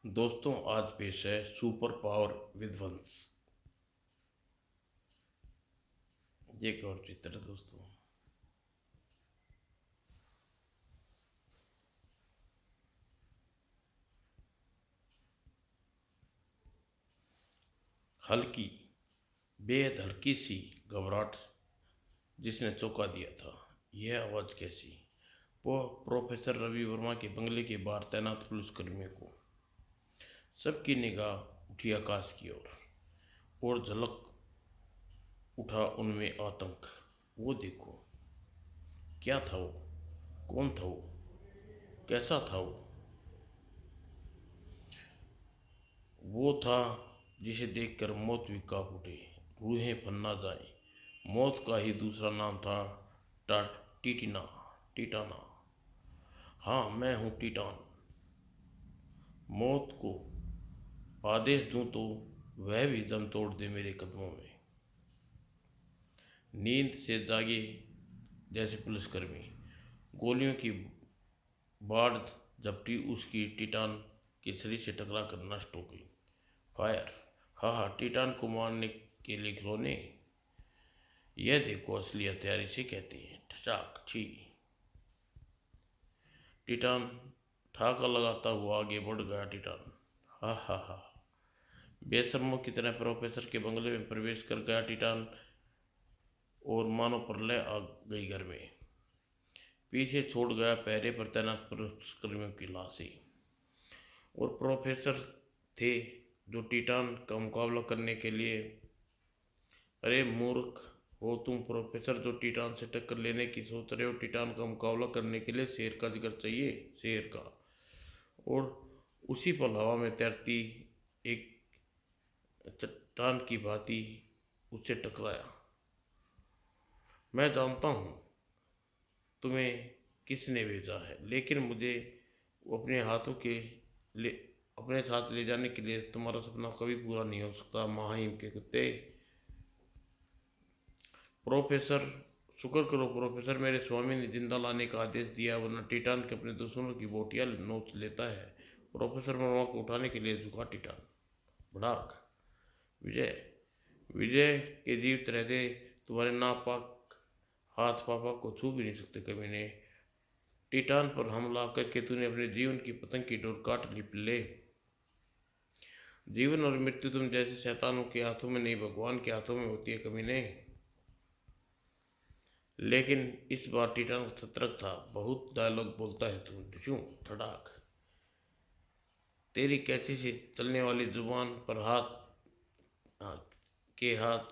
दोस्तों, आज पेश है सुपर पावर विध्वंस। ये एक और चित्र है दोस्तों। हल्की, बेहद हल्की सी घबराहट जिसने चौंका दिया था। यह आवाज कैसी? वो प्रोफेसर रवि वर्मा के बंगले के बाहर तैनात पुलिसकर्मियों को। सबकी निगाह उठी आकाश की ओर और झलक उठा उनमें आतंक। वो देखो, क्या था वो? कौन था वो? कैसा था वो? वो था जिसे देखकर मौत भी कांप उठे, रूहें फन्ना जाए। मौत का ही दूसरा नाम था टीटिना, टीटाना। हाँ, मैं हूँ टीटान। मौत को आदेश दूं तो वह भी दम तोड़ दे मेरे कदमों में। नींद से जागे जैसे पुलिसकर्मी, गोलियों की बाढ़ झपटी उसकी टीटान के शरीर से टकरा कर नष्ट हो गई। फायर! हाँ हाँ, टीटान को मारने के लिए खिलौने। यह देखो, असली हथियार इसे कहते हैं। ठचाक छी! टीटान ठाका लगाता हुआ आगे बढ़ गया। टीटान हा हा हा बेशर्मों की तरह प्रोफेसर के बंगले में प्रवेश कर गया टीटान, और मानो प्रलय आ गई घर में। पीछे छोड़ गया पहरे पर तैनात पुलिसकर्मियों की लाशें। और प्रोफेसर थे जो टीटान का मुकाबला करने के लिए। अरे मूर्ख हो तुम प्रोफेसर, जो टीटान से टक्कर लेने की सोच रहे हो। टीटान का मुकाबला करने के लिए शेर का जिगर चाहिए, शेर का। और उसी पल हवा में तैरती एक चट्टान की भांति उससे टकराया। मैं जानता हूँ तुम्हें किसने भेजा है, लेकिन मुझे अपने हाथों के ले अपने साथ ले जाने के लिए तुम्हारा सपना कभी पूरा नहीं हो सकता, महाहिम के कुत्ते। प्रोफेसर, शुक्र करो प्रोफेसर, मेरे स्वामी ने जिंदा लाने का आदेश दिया, वरना टीटान के अपने दुश्मनों की बोटियां नोच लेता है। प्रोफेसर वर्मा को उठाने के लिए झुका टीटान। भड़ाक! विजय! विजय के जीवित रहते तुम्हारे नापाक हाथ पापा को छू भी नहीं सकते कमीने। टीटान पर हमला करके तूने अपने जीवन की पतंग की डोर काट ली पिल्ले। जीवन और मृत्यु तुम जैसे शैतानों के हाथों में नहीं, भगवान के हाथों में होती है कमीने। लेकिन इस बार टीटान सतर्क था। बहुत डायलॉग बोलता है तू। ढिशूं! धड़ाक! तेरी कैंची से चलने वाली जुबान पर हाथ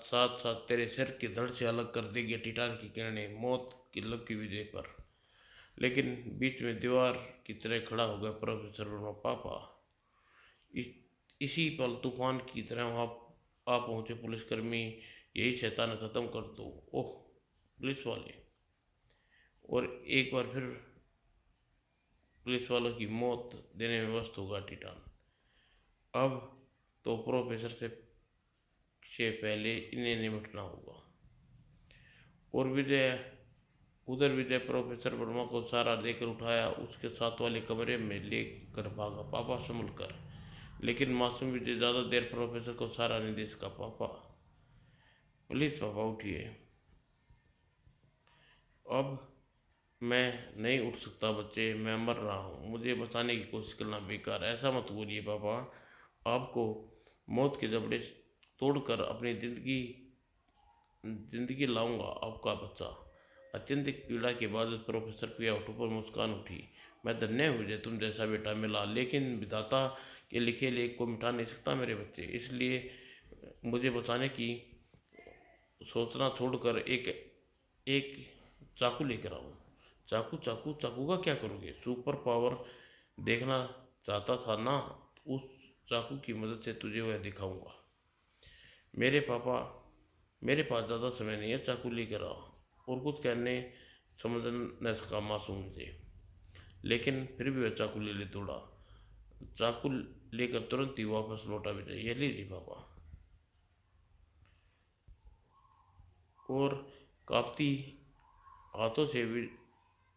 साथ साथ तेरे सिर की धड़ से अलग कर देगी टीटान की किरणें। मौत की लपकी विजय पर। लेकिन बीच में दीवार की तरह खड़ा हो गया प्रोफेसर वर्मा। पापा! इस, इसी पल तूफान की तरह वहां आ पहुंचे पुलिसकर्मी। यही शैतान खत्म कर दो। ओह पुलिस वाले! और एक बार फिर पुलिस वालों की मौत देने में व्यस्त होगा टीटान। अब तो प्रोफेसर से पहले इन्हें निपटना होगा। और विजय प्रोफेसर वर्मा को सहारा देकर उठाया, उसके साथ वाले कमरे में लेकर भागा। पापा संभल कर! लेकिन मासूम विजय ज्यादा देर प्रोफेसर को सहारा नहीं दे सका। पापा प्लीज पापा उठिए, अब मैं नहीं उठ सकता बच्चे, मैं मर रहा हूँ, मुझे बचाने की कोशिश करना बेकार। ऐसा मत बोलिए पापा, आपको मौत के जबड़े तोड़कर अपनी जिंदगी जिंदगी लाऊंगा आपका बच्चा। अत्यंतिक पीड़ा के बाद प्रोफेसर की होठों पर मुस्कान उठी। मैं धन्य हूँ मुझे तुम जैसा बेटा मिला, लेकिन विधाता के लिखे लेख को मिटा नहीं सकता मेरे बच्चे। इसलिए मुझे बचाने की सोचना छोड़कर एक एक चाकू लेकर आओ। चाकू? चाकू? चाकू का क्या करोगे? सुपर पावर देखना चाहता था ना? उस चाकू की मदद से तुझे वह दिखाऊंगा। मेरे पापा, मेरे पास ज़्यादा समय नहीं है, चाकू लेकर आओ। और कुछ कहने समझ न सका मासूम से, लेकिन फिर भी वह चाकू ले दौड़ा। चाकू लेकर तुरंत ही वापस लौटा विजय। ये लीजिए पापा। और कांपती हाथों से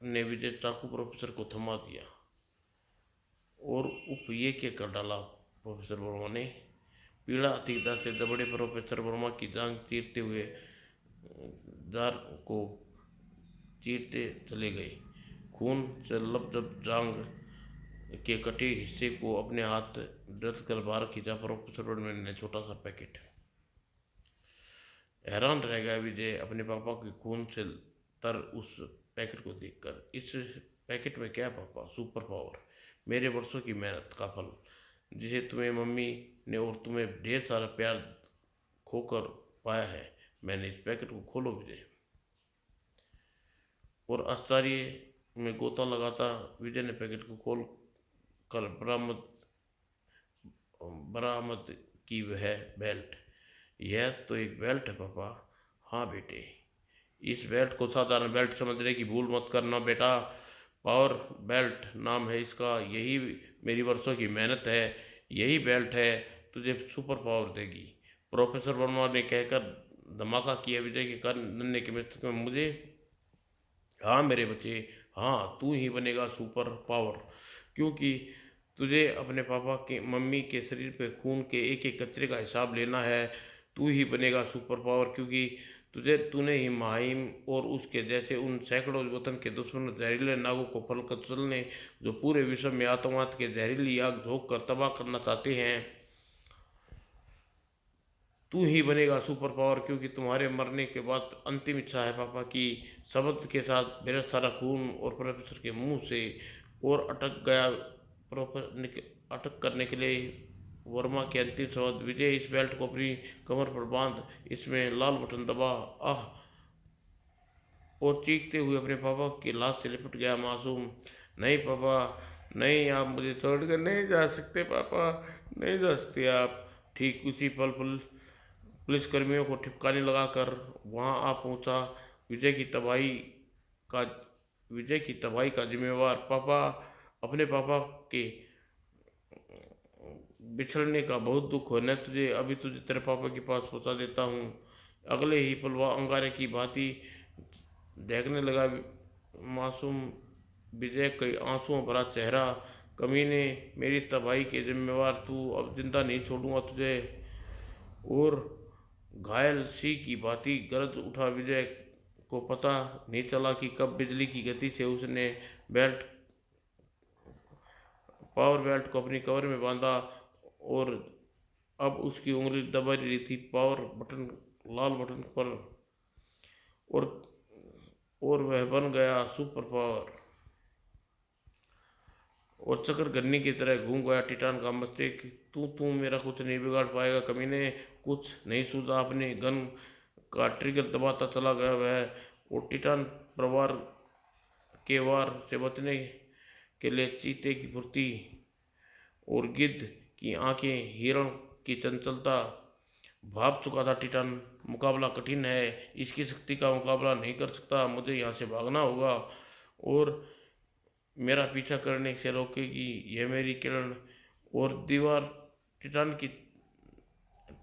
ने विजय चाकू प्रोफेसर को थमा दिया। और उफ ये क्या कर डाला प्रोफेसर वर्मा ने। पीड़ा अतीता से दबड़े प्रोफेसर वर्मा की जांघ चीरते हुए जार को चीरते चले गए। खून से लबदब जांघ के कटे हिस्से को अपने हाथ दर्द कर बाहर खींचा। प्रोफेसर वर्मा ने छोटा सा पैकेट। हैरान रह गया विजय अपने पापा के खून से तर उस पैकेट को देखकर। इस पैकेट में क्या है पापा? सुपर पावर, मेरे वर्षों की मेहनत का फल, जिसे तुम्हें मम्मी ने और तुम्हें ढेर सारा प्यार खोकर पाया है। मैंने इस पैकेट को खोलो विजय। और आश्चर्य में गोता लगाता विजय ने पैकेट को खोल कर बरामद बरामद की वह बेल्ट। यह तो एक बेल्ट है पापा। हाँ बेटे, इस बेल्ट को साधारण बेल्ट समझने की भूल मत करना बेटा। पावर बेल्ट नाम है इसका। यही मेरी वर्षों की मेहनत है। यही बेल्ट है तुझे सुपर पावर देगी। प्रोफेसर वर्मा ने कहकर धमाका किया विजय के कान नन्हे के मस्तक में। मुझे? हाँ मेरे बच्चे, हाँ तू ही बनेगा सुपर पावर, क्योंकि तुझे अपने पापा के मम्मी के शरीर पे खून के एक एक कतरे का हिसाब लेना है। तू ही बनेगा सुपर पावर, क्योंकि तूने ही माहिम और उसके जैसे उन सैकड़ों वतन के दुश्मन जहरीले नागों को फल कर चलने, जो पूरे विश्व में आतंकवाद के जहरीली आग झोंक कर तबाह करना चाहते हैं। तू ही बनेगा सुपर पावर, क्योंकि तुम्हारे मरने के बाद अंतिम इच्छा है पापा की। शब्द के साथ मेरा सारा खून और प्रोफेसर के मुंह से और अटक गया। अटक कर निकले वर्मा के अंतिम शब्द। विजय, इस बेल्ट को अपनी कमर पर बांध, इसमें लाल बटन दबा। आह! और चीखते हुए अपने पापा की लाश से लिपट गया मासूम। नहीं पापा, नहीं, आप मुझे छोड़कर नहीं जा सकते पापा, नहीं जा सकते आप। ठीक उसी पल पुलिसकर्मियों को ठिपकाने लगाकर वहां आ पहुंचा विजय की तबाही का विजय की तबाही का जिम्मेवार पापा। अपने पापा के बिछड़ने का बहुत दुख हो न तुझे। अभी तुझे तेरे पापा के पास पहुंचा देता हूँ। अगले ही पल वह अंगारे की भांति देखने लगा मासूम विजय कई आंसुओं भरा चेहरा। कमीने, मेरी तबाही के जिम्मेवार तू, अब जिंदा नहीं छोड़ूंगा तुझे। और घायल सी की भांति गरज उठा विजय को पता नहीं चला कि कब बिजली की गति से उसने बेल्ट पावर बेल्ट को अपनी कमर में बांधा। और अब उसकी उंगली दबा रही थी पावर बटन, लाल बटन पर। और वह बन गया सुपर पावर। और चक्कर गन्नी की तरह घूम गया टिटान का मस्तिष्क। तू मेरा कुछ नहीं बिगाड़ पाएगा कमीने। कुछ नहीं सूझा। अपने गन का ट्रिगर दबाता चला गया वह। और टिटान प्रवार के वार से बचने के लिए चीते की फुर्ती और गिद्ध की आंखें, हिरण की चंचलता। भाप चुका था टिटान, मुकाबला कठिन है, इसकी शक्ति का मुकाबला नहीं कर सकता। मुझे यहाँ से भागना होगा और मेरा पीछा करने से रोकेगी यह मेरी किरण। और दीवार टिटान की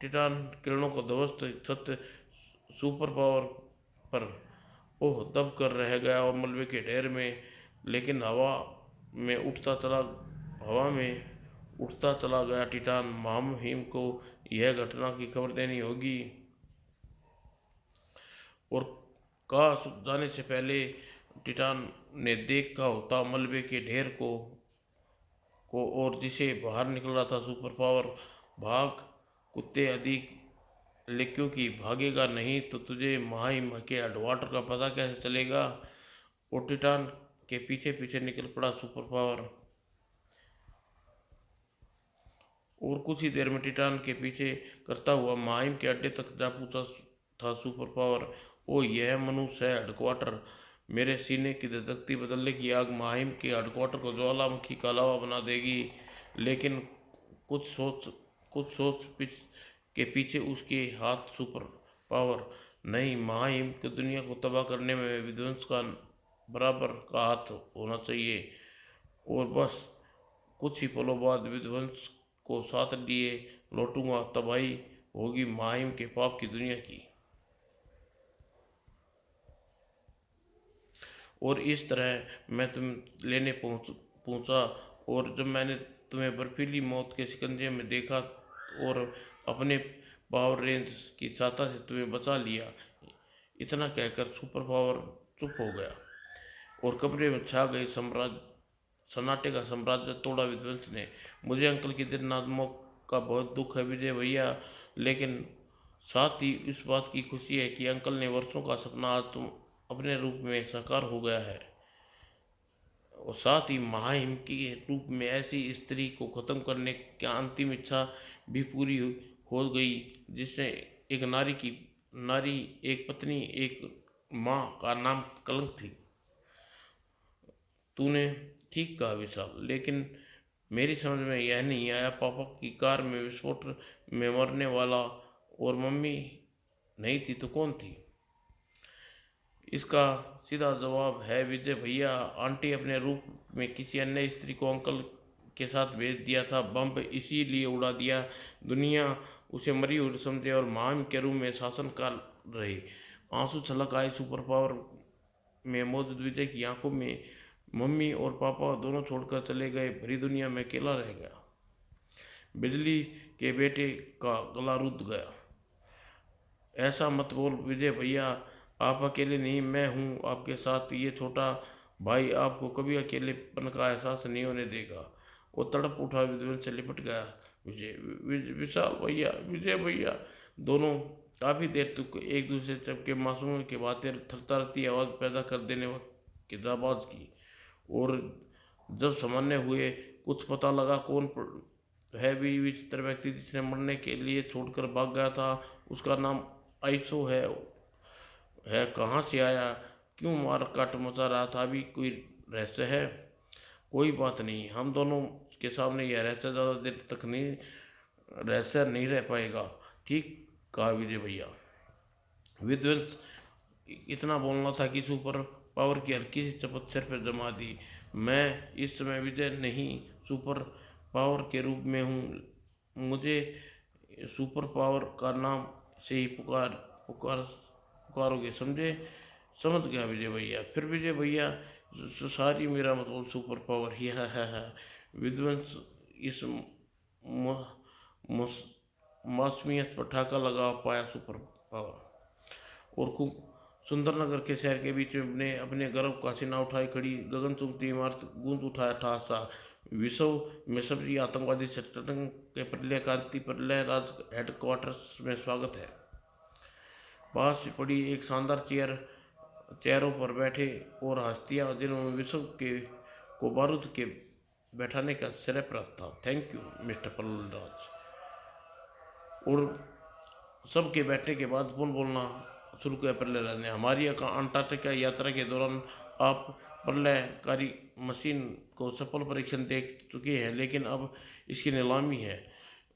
टिटान किरणों को ध्वस्त छत सुपर पावर पर ओह दब कर रह गया और मलबे के ढेर में। लेकिन में उठता चला हवा में उठता चला गया टिटान। महामहिम को यह घटना की खबर देनी होगी। और काश जाने से पहले टिटान ने देखा होता मलबे के ढेर को और जिसे बाहर निकल रहा था सुपर पावर। भाग कुत्ते अधिक, लेकिन क्योंकि भागेगा नहीं तो तुझे महाहिम के हेडवाटर का पता कैसे चलेगा। और टिटान के पीछे पीछे निकल पड़ा सुपर पावर। और कुछ ही देर में टिटान के पीछे करता हुआ महाहिम के अड्डे तक जा पहुंचा था सुपर पावर। ओ यह मनुष्य है हेडक्वार्टर। मेरे सीने की धधकती बदलने की आग महाहिम के हेडक्वार्टर को ज्वालामुखी का लावा बना देगी। लेकिन कुछ सोच के पीछे उसके हाथ सुपर पावर नहीं, महाहिम की दुनिया को तबाह करने में विध्वंस का बराबर का हाथ होना चाहिए। और बस कुछ ही पलों बाद विध्वंस को साथ लिए लौटूंगा। तबाही होगी महाहिम के पाप की दुनिया की। और इस तरह मैं तुम लेने पहुंचा और जब मैंने तुम्हें बर्फीली मौत के शिकंजे में देखा और अपने पावर रेंज की सहायता से तुम्हें बचा लिया। इतना कहकर सुपर पावर चुप हो गया और कमरे में छा गई साम्राज्य सन्नाटे का साम्राज्य तोड़ा विध्वंस ने। मुझे अंकल की दिल नादमों का बहुत दुख है विजय भैया, लेकिन साथ ही इस बात की खुशी है कि अंकल ने वर्षों का सपना आज तुम अपने रूप में साकार हो गया है। और साथ ही महाहिम के रूप में ऐसी स्त्री को खत्म करने की अंतिम इच्छा भी पूरी हो गई जिसने एक नारी, एक पत्नी, एक माँ का नाम कलंक थी। तूने ठीक कहा विशाल, लेकिन मेरी समझ में यह नहीं आया पापा की कार में विस्फोट में मरने वाला और मम्मी नहीं थी तो कौन थी? इसका सीधा जवाब है विजय भैया, आंटी अपने रूप में किसी अन्य स्त्री को अंकल के साथ भेज दिया था। बम इसीलिए उड़ा दिया दुनिया उसे मरी हुई समझे और महान के रूप में शासन कर रहे। आंसू छलक आए सुपर पावर में मौजूद विजय की आंखों में। मम्मी और पापा दोनों छोड़कर चले गए, भरी दुनिया में अकेला रह गया। बिजली के बेटे का गला रुक गया। ऐसा मत बोल विजय भैया, आप अकेले नहीं, मैं हूँ आपके साथ। ये छोटा भाई आपको कभी अकेलेपन का एहसास नहीं होने देगा। वो तड़प उठा, विध्वंस से लिपट गया। विशाल भैया, विजय भैया, दोनों काफी देर तक एक दूसरे से चपके मासूम की बातें थरथराती आवाज पैदा कर देने वक्त की जाबाज की। और जब सामान्य हुए, कुछ पता लगा कौन है भी विचित्र व्यक्ति जिसने मरने के लिए छोड़कर भाग गया था। उसका नाम आइसो है, कहाँ से आया, क्यों मार काट मचा रहा था, अभी कोई रहस्य है? कोई बात नहीं, हम दोनों के सामने यह रहस्य ज़्यादा देर तक नहीं रहस्य नहीं रह पाएगा। ठीक कहा विजय भैया। विध्वंस इतना बोलना था कि सुपर पावर की हल्की सी चपत सिर पर जमा दी। मैं इस समय विजय नहीं, सुपर पावर के रूप में हूँ। मुझे सुपर पावर का नाम से ही पुकार पुकारोगे, समझे? समझ गया विजय भैया। फिर विजय भैया, सारी मेरा मतलब सुपर पावर ही है। विध्वंस इस मासूमियत पर ठाका लगा पाया सुपर पावर और खूब सुंदरनगर के शहर के बीच में अपने अपने गर्व का सीना उठाई खड़ी गगन चुंबती इमारत गूंज उठाया ठासा। विश्व में सभी आतंकवादी संगठन के प्रलय क्रांति प्रलय राज हेडक्वार्टर्स में स्वागत है। पास पड़ी एक शानदार चेयरों पर बैठे और हस्तियां जिन्होंने विश्व के को बारूद के बैठाने का श्रेय प्राप्त था। Thank you mister Pallavraj. और सबके बैठने के बाद पुनः बोलना शुरू किया प्रलयराज ने। हमारी अंटार्कटिका यात्रा के दौरान आप प्रलयकारी मशीन को सफल परीक्षण देख चुके हैं, लेकिन अब इसकी नीलामी है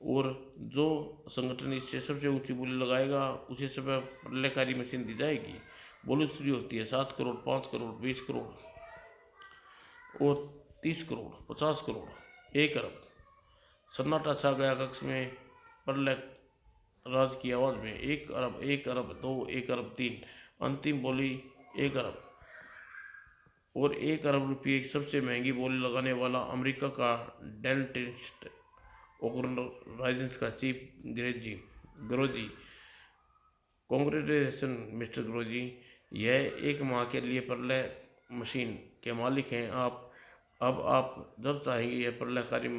और जो संगठन इससे सबसे ऊंची बोली लगाएगा उसे सब प्रलयकारी मशीन दी जाएगी। बोली शुरू होती है 7 करोड़, 5 करोड़, 20 करोड़ और 30 करोड़, 50 करोड़, 1 अरब। सन्नाटा छा गया कक्ष में। प्रलय राज की आवाज में 1 अरब, 1 अरब 2, 1 अरब 3, अंतिम बोली 1 अरब। और 1 अरब रुपये की सबसे महंगी बोली लगाने वाला अमेरिका का डेंटिस्ट ऑर्गेनाइजेशन का चीफ ग्रोजी। कॉन्ग्रेचुलेसन मिस्टर ग्रोजी, यह 1 माह के लिए प्रलय मशीन के मालिक हैं आप। अब आप जब चाहेंगे यह प्रलयकारी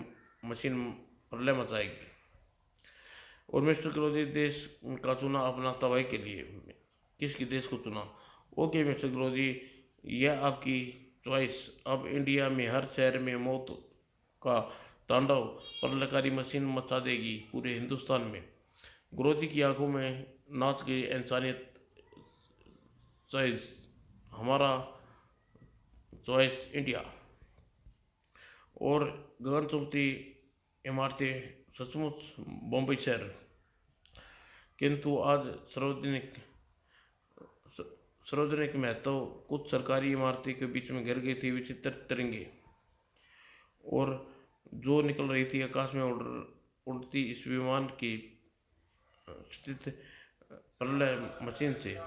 मशीन प्रलय मचाएगी। और मिस्टर ग्रोजी, देश का चुना अपना तबाही के लिए। किसकी देश को चुना? ओके मिस्टर ग्रोजी, यह आपकी चॉइस। अब इंडिया में हर शहर में मौत का तांडव प्रलयकारी मशीन मचा देगी, पूरे हिंदुस्तान में। ग्रोजी की आंखों में नाच गई इंसानियत। चॉइस हमारा, चॉइस इंडिया। और गगन चुंबती इमारतें सचमुच बम्बई शहर। किंतु आज सार्वजनिक महत्व कुछ सरकारी इमारतें के बीच में गिर गई थी विचित्र तिरंगे और जो निकल रही थी आकाश में उड़ती इस विमान की स्थित प्रलय मशीन से।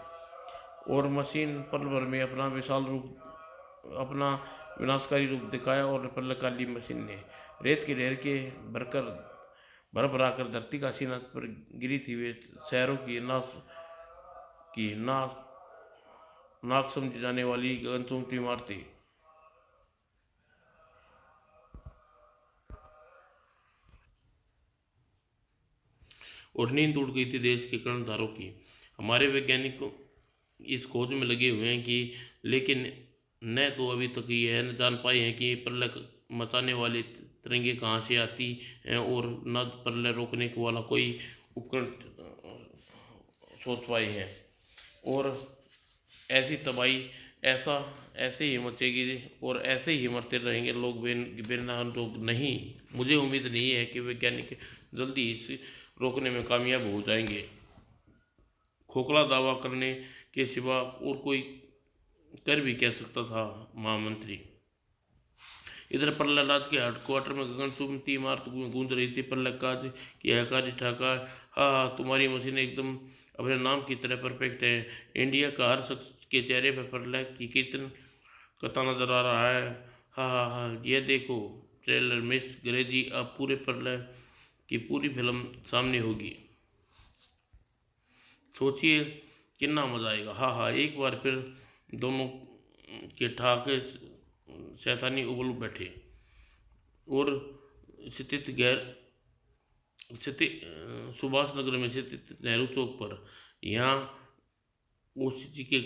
और मशीन पल भर में अपना विनाशकारी रूप दिखाया और प्रलयकाली मशीन ने रेत के ढेर के भर भरा कर धरती का सीना पर गिरी थी। वे शहरों की नाक समझी जाने वाली गगनचुंबी इमारतें और नींद उड़ गई थी देश के कर्णधारों की। हमारे वैज्ञानिक इस खोज में लगे हुए हैं कि लेकिन न तो अभी तक यह न जान पाए हैं कि प्रलय मचाने वाली तरंगे कहाँ से आती हैं और न प्रलय रोकने वाला कोई उपकरण सोच पाए हैं। और ऐसी तबाही ऐसा ऐसे ही मचेगी और ऐसे ही मरते रहेंगे लोग बिना लोग नहीं। मुझे उम्मीद नहीं है कि वैज्ञानिक जल्दी इस रोकने में कामयाब हो जाएंगे। खोखला दावा करने के सिवा और कोई कर भी कह सकता था महामंत्री। इधर प्रहलाद के हेडक्वार्टर में गगनचुंबी इमारत गूंज रही थी। प्रहलाद की हकारी ठहाका, हाँ हाँ तुम्हारी मशीन एकदम अपने नाम की तरह परफेक्ट है। इंडिया का हर शख्स के चेहरे पर प्रलय की कितन कथा नजर आ रहा है। हाँ हाँ हाँ ये देखो ट्रेलर मिस ग्रेजी, अब पूरे प्रलय की पूरी फिल्म सामने होगी। सोचिए कितना मजा आएगा। हाँ हाँ एक बार फिर दोनों के ठहाके शैतानी उबल बैठे और स्थित गैर स्थित सुभाष नगर में स्थित नेहरू चौक पर यहाँ ओसी के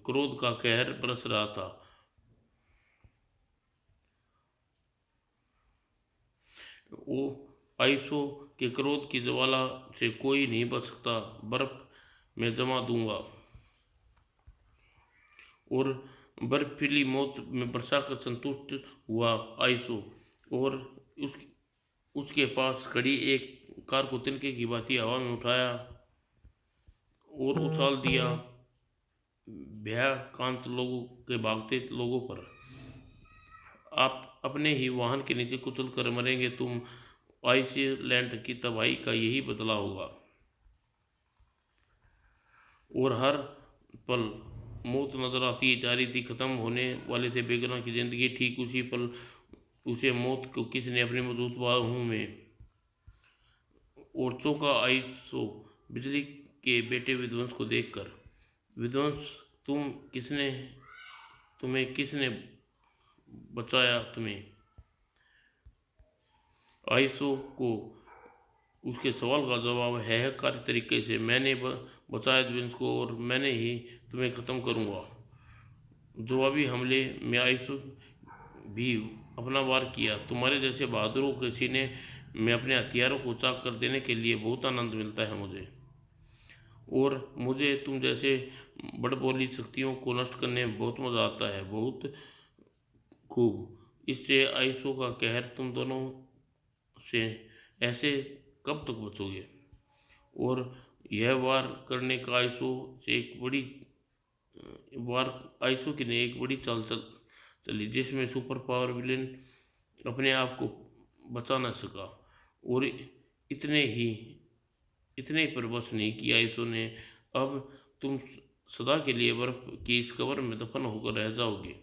क्रोध का कहर बरस रहा था। वो आइसो के क्रोध की ज्वाला से कोई नहीं बच सकता। बर्फ में जमा दूंगा और बर्फीली मौत में बरसाकर संतुष्ट हुआ आइसो और उस उसके पास खड़ी एक कार को तिनके की भांति हवा में उठाया और उछाल दिया भयकांत लोगों के भागते लोगों पर। आप अपने ही वाहन के नीचे कुचल कर मरेंगे तुम। आइसलैंड की तबाही का यही बदला होगा। और हर पल मौत नजर आती जा रही थी। खत्म होने वाले थे बेगुनाह की जिंदगी। ठीक उसी पल उसे मौत को किसने अपने मजबूत बाहों में और चौंका आइसो बिजली के बेटे विध्वंस को देखकर। विध्वंस तुम्हें किसने बचाया तुम्हें। आइसो को उसके सवाल का जवाब है कार्य तरीके से मैंने बचाया विध्वंस को और मैंने ही तुम्हें खत्म करूंगा। जवाबी हमले में आइसो भी अपना वार किया। तुम्हारे जैसे बहादुरों के सीने में अपने हथियारों को चाक कर देने के लिए बहुत आनंद मिलता है मुझे। और मुझे तुम जैसे बड़बोली शक्तियों को नष्ट करने में बहुत मजा आता है। बहुत खूब। इससे आइसो का कहर तुम दोनों से ऐसे कब तक बचोगे। और यह वार करने का वार आइसो की ने एक बड़ी चली जिसमें सुपर पावर विलेन अपने आप को बचा न सका। और इतने ही इतने पर बस नहीं किया आइसो ने। अब तुम सदा के लिए बर्फ की इस कबर में दफन होकर रह जाओगे।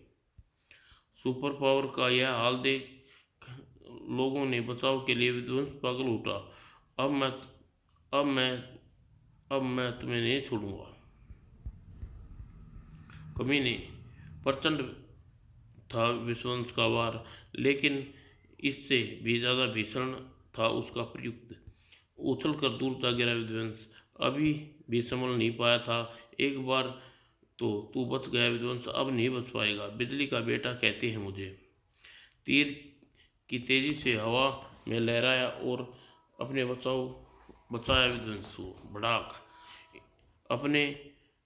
सुपर पावर का यह हाल देख लोगों ने बचाव के लिए विध्वंस पागल उठा। अब मैं अब मैं अब मैं तुम्हें नहीं छोड़ूंगा कमीने। प्रचंड था विध्वंस का वार लेकिन इससे भी ज्यादा भीषण था उसका प्रयुक्त। उछल कर दूर जा गिरा विध्वंस। अभी भी संभल नहीं पाया था। एक बार तो तू बच गया विध्वंस, अब नहीं बच पाएगा। बिजली का बेटा कहते हैं मुझे। तीर की तेजी से हवा में लहराया और अपने बचाया विध्वंस को भड़ाक। अपने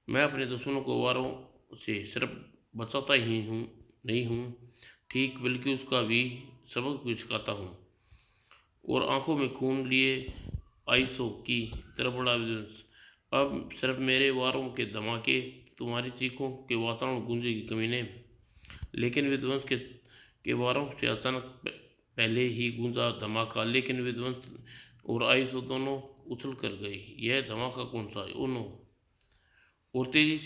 मैं अपने दुश्मनों को वारों से सिर्फ बचाता ही हूँ नहीं हूँ ठीक बल्कि उसका भी सबक भी सिखाता हूँ। और आंखों में खून लिए आइसो की तरफ बढ़ा विध्वंस। अब सिर्फ मेरे वारों के धमाके तुम्हारी चीखों के वातावरण गूंजेगी कमीने। लेकिन विध्वंस के वारों से अचानक पहले ही गूंजा धमाका। लेकिन विध्वंस और आइसो दोनों उछल कर गई। यह धमाका कौन सा है? Oh no. और तेजी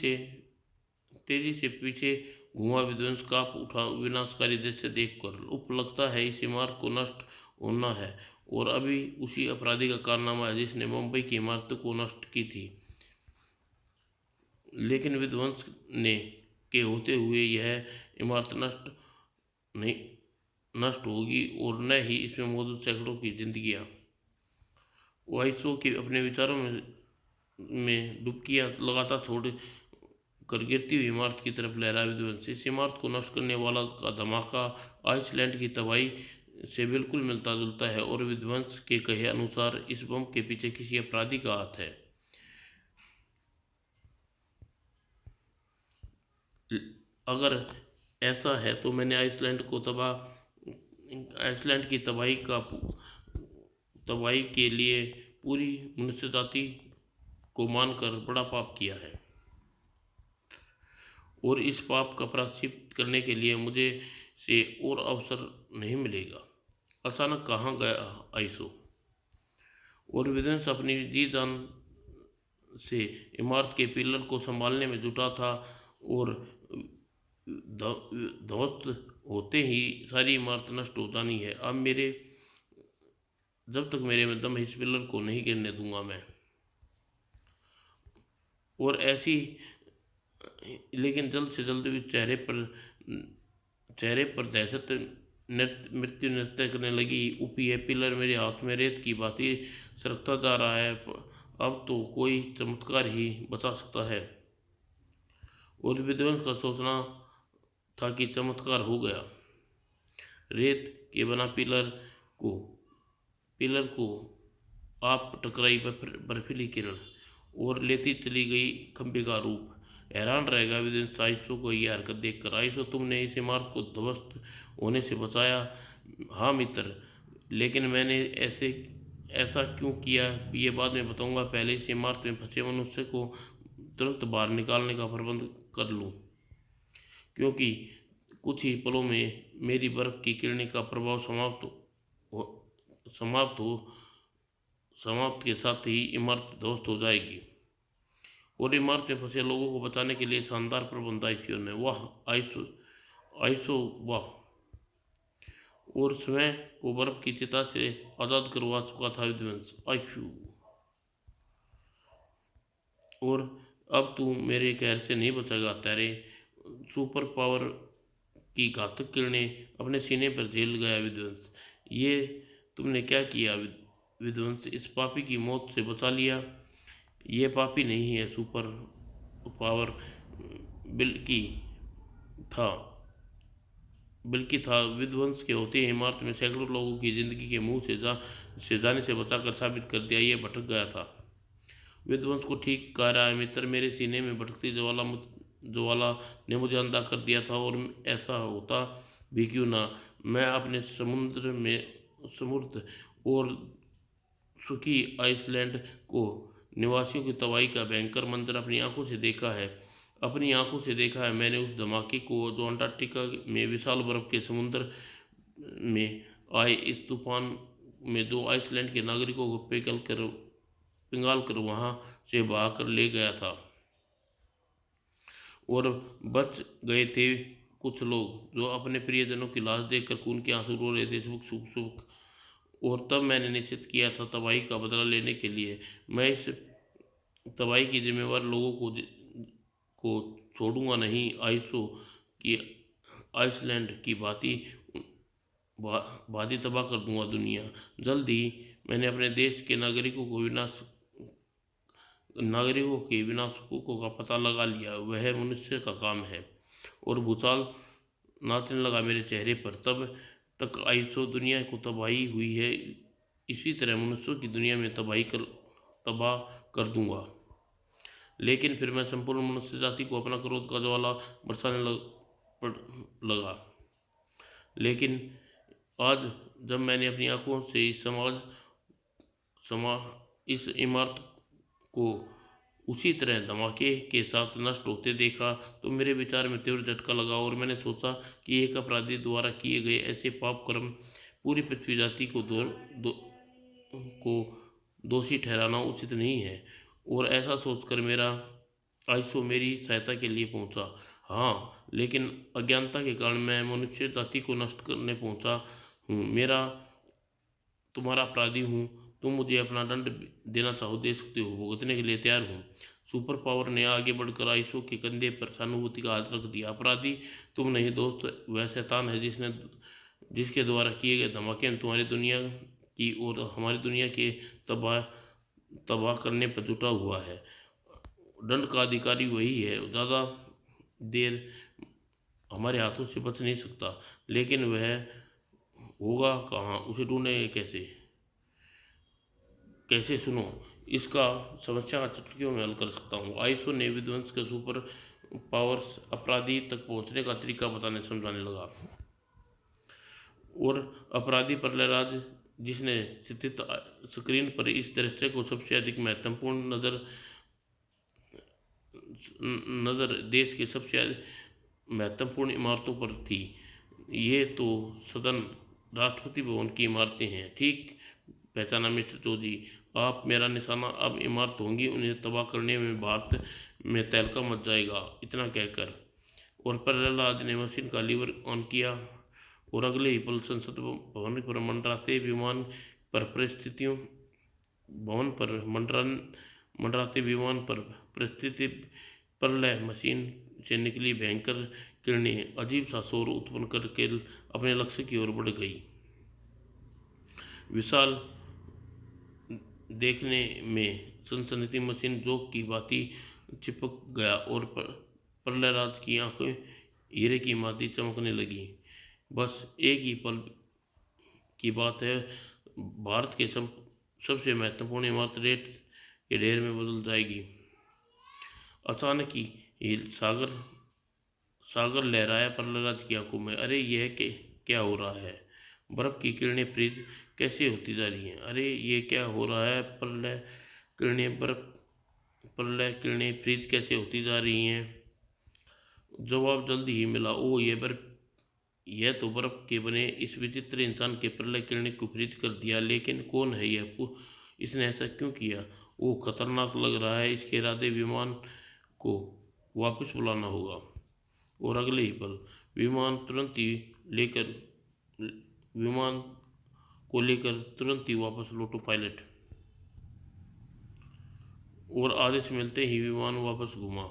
से पीछे धुआं विध्वंस कांप उठा विनाशकारी दृश्य देखकर। लगता है इस इमारत को नष्ट होना है, और अभी उसी अपराधी का कारनामा है जिसने मुंबई की इमारतों को नष्ट की थी। लेकिन विध्वंस ने के होते हुए यह इमारत नहीं नष्ट होगी, और न ही इसमें मौजूद सैकड़ों की जिंदगियां। वाइसो के अपने विचारों में डुबकियां लगातार छोड़ कर गिरती हुई इमारत की तरफ लहरा विध्वंस। इस इमारत को नष्ट करने वाला का धमाका आइसलैंड की तबाही से बिल्कुल मिलता जुलता है, और विध्वंस के कहे अनुसार इस बम के पीछे किसी अपराधी का हाथ है। अगर ऐसा है तो मैंने आइसलैंड की तबाही के लिए पूरी मनुष्य जाति को मानकर बड़ा पाप किया है, और इस पाप का प्रायश्चित करने के लिए मुझे से और अवसर नहीं मिलेगा। अचानक कहाँ गया आइसो, और विदेंस अपनी जी जान से इमारत के पिलर को संभालने में जुटा था, और ध्वस्त होते ही सारी इमारत नष्ट हो जानी है। जब तक मेरे में दम है, इस पिलर को नहीं गिरने दूंगा मैं। और ऐसी लेकिन जल्द से जल्द भी चेहरे पर दहशत मृत्यु नृत्य करने लगी। ऊपी है पिलर मेरे हाथ में रेत की भांति सरकता जा रहा है। अब तो कोई चमत्कार ही बचा सकता है। और विध्वंस का सोचना था कि चमत्कार हो गया। रेत के बना को पिलर को आप टकराई बर्फीली किरण, और लेती चली गई खंबे का रूप। हैरान रह गया विदेश आइसो को यह हरकत देखकर। आइसो, तुमने इस इमारत को ध्वस्त होने से बचाया। हाँ मित्र, लेकिन मैंने ऐसा क्यों किया ये बाद में बताऊंगा। पहले इस इमारत में फंसे मनुष्य को तुरंत बाहर निकालने का प्रबंध कर लूं, क्योंकि कुछ ही पलों में मेरी बर्फ की किरणें का प्रभाव समाप्त के साथ ही इमारत ध्वस्त हो जाएगी। और इमारत में फंसे लोगों को बचाने के लिए शानदार प्रबंध आईसीयू ने। वाह आइसो वाह। और स्वयं को बर्फ की चिता से आजाद करवा चुका था विध्वंस आईसीयू। और अब तू मेरे कहर से नहीं बचेगा। तेरे सुपर पावर की घातक किरणें अपने सीने पर झेल गया विध्वंस। ये तुमने क्या किया विध्वंस? इस पापी की मौत से बचा लिया। ये पापी नहीं है सुपर पावर, बल्कि था विध्वंस के होते ही इमारत में सैकड़ों लोगों की जिंदगी के मुंह से जाने से बचाकर साबित कर दिया। ये भटक गया था। विध्वंस को ठीक कह रहा है मित्र। मेरे सीने में भटकती ज्वाला ने मुझे अंधा कर दिया था, और ऐसा होता भी क्यों ना। मैं अपने समृद्ध और सुखी आइसलैंड को निवासियों की तबाही का भयंकर मंजर अपनी आंखों से देखा है। मैंने उस धमाके को जो अंटार्कटिका में विशाल बर्फ के समुद्र में आए इस तूफान में जो आइसलैंड के नागरिकों को पिघाल कर वहां से बहाकर ले गया था। और बच गए थे कुछ लोग जो अपने प्रियजनों की लाश देखकर खून के आंसू रो रहे थे सुख सुख सुख। और तब मैंने निश्चित किया था तबाही का बदला लेने के लिए मैं इस तबाही की जिम्मेवार लोगों को छोड़ूंगा नहीं। की आइसलैंड की भांति तबाह कर दूंगा दुनिया। जल्द ही मैंने अपने देश के नागरिकों के विनाशकों का पता लगा लिया। वह मनुष्य का काम है। और भूचाल नाचने लगा मेरे चेहरे पर। तब तक आइसो दुनिया को तबाही हुई है, इसी तरह मनुष्यों की दुनिया में तबाह कर दूंगा। लेकिन फिर मैं संपूर्ण मनुष्य जाति को अपना क्रोध का ज्वाला बरसाने लगा। लेकिन आज जब मैंने अपनी आंखों से इस इमारत को उसी तरह धमाके के साथ नष्ट होते देखा, तो मेरे विचार में तीव्र झटका लगा। और मैंने सोचा कि एक अपराधी द्वारा किए गए ऐसे पाप कर्म पूरी पृथ्वी जाति को दोषी ठहराना उचित नहीं है। और ऐसा सोचकर मेरा आइसो मेरी सहायता के लिए पहुंचा। हाँ, लेकिन अज्ञानता के कारण मैं मनुष्य जाति को नष्ट करने पहुंचा हूँ। मेरा तुम्हारा अपराधी हूँ। तुम मुझे अपना दंड देना चाहो दे सकते हो, भुगतने के लिए तैयार हूँ। सुपर पावर ने आगे बढ़कर आइसो के कंधे पर सहानुभूति का हाथ रख दिया। अपराधी तुम नहीं दोस्त, वह शैतान है जिसके द्वारा किए गए धमाके तुम्हारी दुनिया की और हमारी दुनिया के तबाह तबाह करने पर जुटा हुआ है। दंड का अधिकारी वही है, ज़्यादा देर हमारे हाथों से बच नहीं सकता, लेकिन वह होगा कहाँ, उसे ढूंढेंगे कैसे? कैसे सुनो, इसका समस्या का चुटकियों में हल कर सकता हूँ। आइसो ने विध्वंस के सुपर पावर्स अपराधी तक पहुंचने का तरीका बताने समझाने लगा। और अपराधी प्रहलाद, जिसने स्थित स्क्रीन पर इस दृश्य को सबसे अधिक महत्वपूर्ण नज़र देश के सबसे महत्वपूर्ण इमारतों पर थी। ये तो सदन राष्ट्रपति भवन की इमारतें हैं। ठीक पहचाना मिस्टर जोजी, आप मेरा निशाना। अब इमारत होंगी, उन्हें तबाह करने में भारत में तहलका मच जाएगा। इतना कहकर और प्रहलाद ने मशीन का लीवर ऑन किया और अगले ही पल संसद भवन पर मंडराते विमान पर परिस्थितियों भवन पर मंडराते विमान पर परिस्थिति प्रलय मशीन से निकली भयंकर किरणें अजीब सा शोर उत्पन्न करके अपने लक्ष्य की ओर बढ़ गई। विशाल देखने में सनसनीती मशीन जोक की भांति चिपक गया और प्रहलाद की आंखें हीरे की भांति चमकने लगी। बस एक ही पल की बात है, भारत के सबसे महत्वपूर्ण इमारत रेत के ढेर में बदल जाएगी। अचानक ही सागर सागर लहराया प्रहलाद की आंखों में। अरे यह क्या हो रहा है? बर्फ की किरणें फ्रीज कैसे होती जा रही हैं? अरे ये क्या हो रहा है? प्रलय किरणें फ्रीज कैसे होती जा रही हैं? जवाब जल्दी ही मिला। ओ यह तो बर्फ के बने इस विचित्र इंसान के प्रलय किरणें को फ्रीज कर दिया। लेकिन कौन है यह? इसने ऐसा क्यों किया? वो खतरनाक लग रहा है। इसके इरादे विमान को वापस बुलाना होगा। और अगले ही पल लेकर विमान को लेकर तुरंत ही वापस लौटो पायलट। और आदेश मिलते ही विमान वापस घूमा।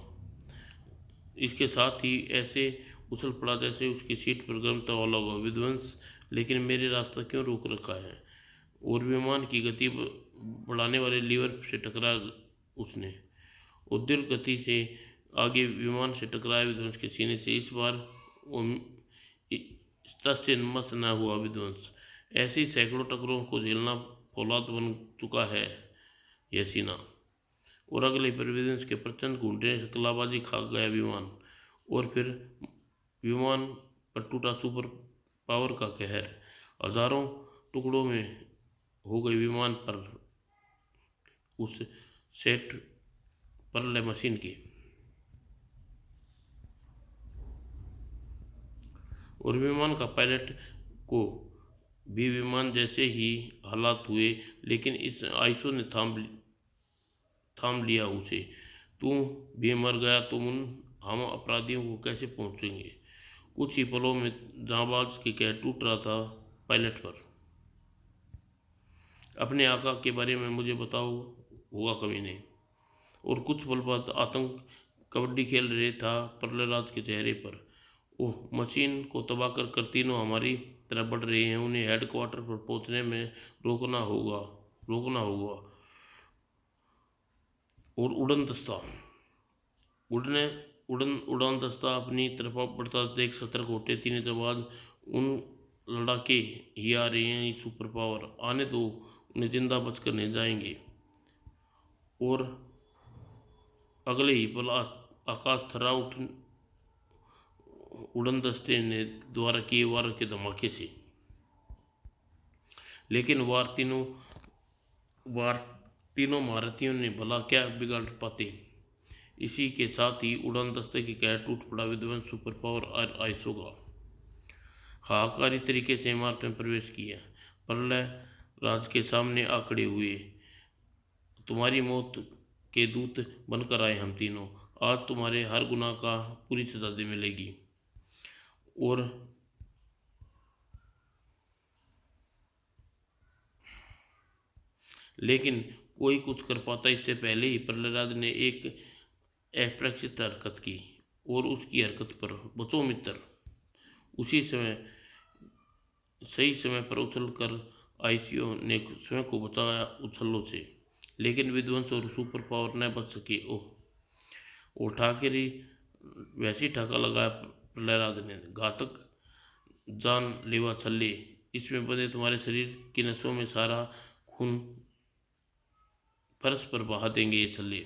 इसके साथ ही ऐसे उछल पड़ा जैसे उसकी सीट पर गर्म तवा लगा। विध्वंस, लेकिन मेरे रास्ता क्यों रोक रखा है? और विमान की गति बढ़ाने वाले लीवर से टकरा उसने और दीर्घ गति से आगे विमान से टकराया विध्वंस के सीने से। इस बार वो से मस न हुआ विध्वंस। ऐसी सैकड़ों टक्करों को झेलना फौलाद बन चुका है यह सीना। और अगले पर विध्वंस के प्रचंड घूंटे से कलाबाजी खा गया विमान। और फिर विमान पर टूटा सुपर पावर का कहर। हजारों टुकड़ों में हो गई विमान पर उस सेट पर मशीन की। और विमान का पायलट को भी विमान जैसे ही हालात हुए, लेकिन इस आइसो ने थाम लिया उसे। तू भी मर गया तो हम अपराधियों को कैसे पहुंचेंगे? कुछ ही पलों में जांबाज के कहर टूट रहा था पायलट पर। अपने आका के बारे में मुझे बताओ, हुआ कमीने। और कुछ पल बाद आतंक कबड्डी खेल रहे था प्रहलाद के चेहरे पर। ओह, मशीन को तबाह कर तीनों हमारी तरफ बढ़ रहे हैं। उन्हें हेडक्वार्टर पर पहुंचने में रोकना होगा। और उड़ान दस्ता अपनी तरफ बढ़ता देख सतर्क होते। 3 दिन बाद उन लड़ाके ही आ रहे हैं। सुपर पावर आने दो, उन्हें जिंदा बचकर नहीं जाएंगे। और अगले ही पल आकाश थर्रा उड़न दस्ते ने द्वारा किए वार के धमाके से। लेकिन वार तीनों महारथियों ने भला क्या बिगाड़ पाते। इसी के साथ ही उड़ान दस्ते की कहर टूट पड़ा। विध्वंस सुपर पावर और आइसो का हाहाकारी तरीके से इमारत में प्रवेश किया। प्रलय राज के सामने आंकड़े हुए। तुम्हारी मौत के दूत बनकर आए हम तीनों। आज तुम्हारे हर गुनाह का पूरी सजा दे मिलेगी। और लेकिन कोई कुछ कर पाता इससे पहले ही प्रहलाद ने एक अप्रत्याशित हरकत की, और उसकी हरकत पर बचो मित्र। उसी समय सही समय पर उछल कर आईसीयू ने स्वयं को बचाया उछलों से, लेकिन विध्वंस और सुपर पावर न बच सके। ओह, वो ठाकरी वैसी ठाका लगाया प्रहलाद ने, घातक जानलेवा छल्ले, इसमें बंधे तुम्हारे शरीर की नसों में सारा खून फर्श पर बहा देंगे ये छल्ले,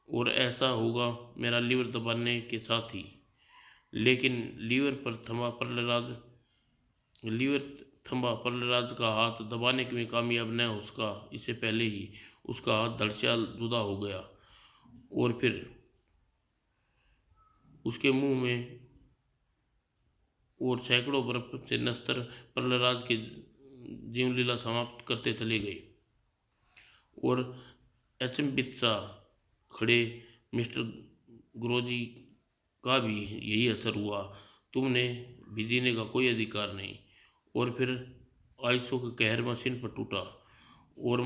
और ऐसा होगा मेरा लीवर दबाने के साथ ही। लेकिन लीवर थंबा प्रहलाद का हाथ दबाने में कामयाब न हो सका। इससे पहले ही उसका हाथ धड़ से जुदा हो गया, और फिर उसके मुंह में और सैकड़ों बर्फ से नश्तर प्रहलाद की जीवन लीला समाप्त करते चले गए। और अचंभित सा खड़े मिस्टर ग्रोजी का भी यही असर हुआ। तुमने भी जीने का कोई अधिकार नहीं। और फिर आइसो का कहर मशीन पर टूटा, और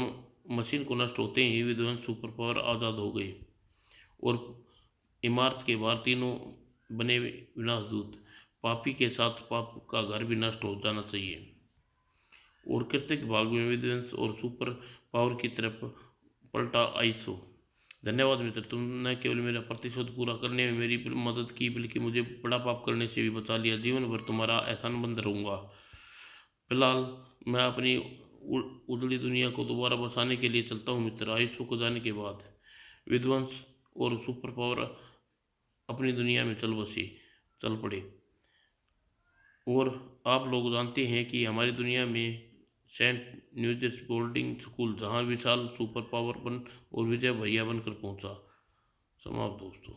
मशीन को नष्ट होते ही विध्वंस सुपर पावर आज़ाद हो गए, और इमारत के बाहर तीनों बने विनाशदूत। पापी के साथ पाप का घर भी नष्ट हो जाना चाहिए। और कृत्यक भाग में विध्वंस और सुपर पावर की तरफ पलटा आइसो। धन्यवाद मित्र, तुमने न केवल मेरा प्रतिशोध पूरा करने में मेरी मदद की, बल्कि मुझे बड़ा पाप करने से भी बचा लिया। जीवन भर तुम्हारा एहसानमंद रहूंगा। फिलहाल मैं अपनी उजड़ी दुनिया को दोबारा बसाने के लिए चलता हूँ मित्र। आयुष्य को जाने के बाद विध्वंस और सुपर पावर अपनी दुनिया में चल पड़े। और आप लोग जानते हैं कि हमारी दुनिया में सेंट न्यूजेस बोर्डिंग स्कूल, जहाँ विशाल सुपर पावर बन और विजय भैया बनकर पहुंचा। समाप्त दोस्तों।